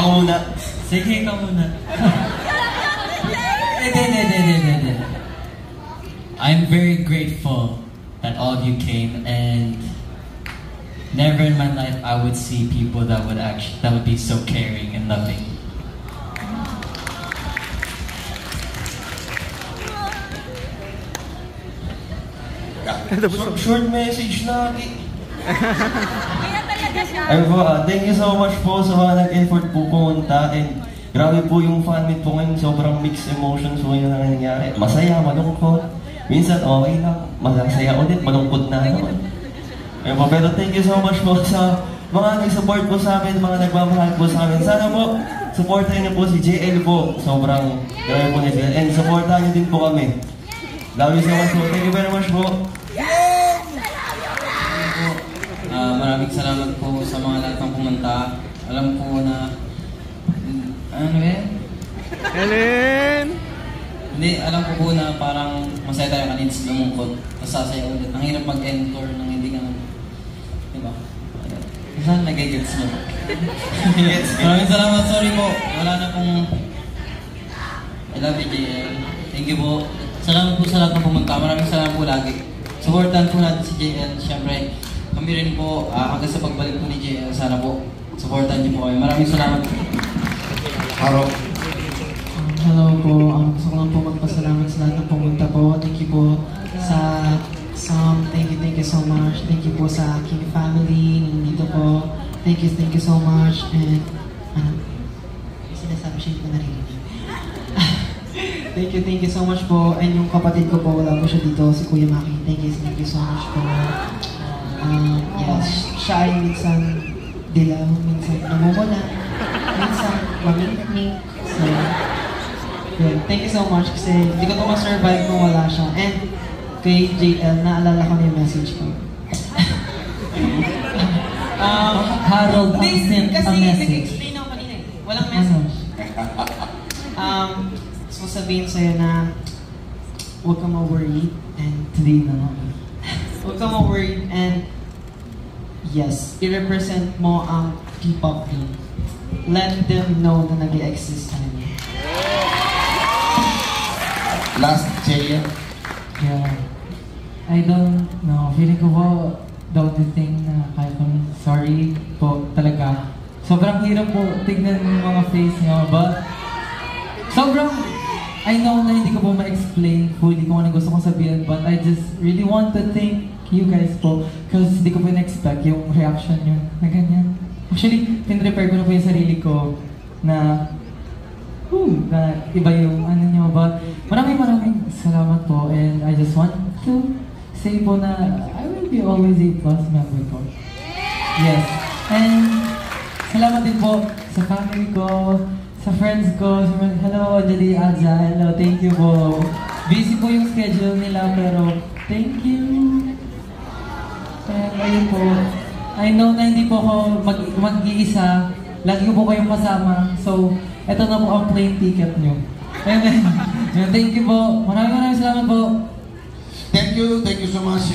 Ako muna. Sige, ikaw muna. I'm very grateful that all of you came, and never in my life I would see people that would be so caring and loving. Short message lagi. Ay po, thank you so much po sa mga nag-effort po pumunta, and grabe po yung fan meet po ngayon, sobrang mixed emotions po yung nangyayari. Masaya, malungkot, minsan okay lang, masaya ulit, malungkot na naman. Ay po, pero thank you so much po sa mga nag-support po sa amin, mga nagmamahal po sa amin. Sana po, supportahin niyo po si JL po, sobrang grabe po niya, and supportahan niyo din po kami. Love you so much po, thank you very much po. Maraming salamat po sa mga lahat ng pumunta. Alam ko na... Ano yan? Helen! Hindi, alam ko po na parang masaya tayo kanina sa lumungkot. Masasaya ulit. Ang hirap mag-encore nang hindi ka... Diba? Saan nag-gets mo? Maraming salamat. Sorry po. Wala na pong... I love you, JL. Thank you po. Salamat po sa lahat ng pumunta. Maraming salamat po lagi. Supportan po natin si JL. Siyempre, kami rin po, hanggang sa pagbalik po ni JL, sana po, supportan niyo po kami. Maraming salamat po. Haro. Hello po, gusto ko lang po magpasalamat sa lahat ng pumunta po. Thank you po sa thank you so much. Thank you po sa aking family, nandito po. Thank you so much. And, sinasabi siya, hindi ko narinig. Thank you so much po. And yung kapatid ko po, wala po siya dito, si Kuya Maki. Thank you so much po. Yes, siya ay minsan dilaw, minsan namumula, minsan mamink-mink. So, yeah, thank you so much kasi hindi ko ito ma-survive kung wala siya. And kay JL, naalala ko na yung message ko. Harold, ang sent a message. Kasi nag-explain ako kanina eh. Walang message. So sabihin sa'yo na huwag kang ma-worried and today na naman. Huwag kang ma-worried and yes, i-represent mo ang P-pop team. Let them know na nag-i-exist ka naman. Last, JL. Yeah. I don't know. Feeling ko po, the only thing na kaya kong sorry po talaga. Sobrang hirap po tignan yung mga face niyo, but sobrang, I know na hindi ko po ma-explain fully kung ano gusto kong sabihin, but I just really want to thank you guys po because hindi ko po na-expect yung reaction nyo na ganyan. Actually, tin-prepare ko na po yung sarili ko na iba yung ano nyo, but maraming salamat po, and I just want to say po na I will be always a plus member po. Yes. And salamat din po sa family ko, sa friends ko. Hello, Jadi Aja. Hello, thank you po. Busy po yung schedule nila, pero thank you. And ayun po. I know na hindi po ako mag-iisa. Lagi ko po kayong kasama. So, eto na po ang plane ticket nyo. Amen. Thank you po. Maraming salamat po. Thank you so much.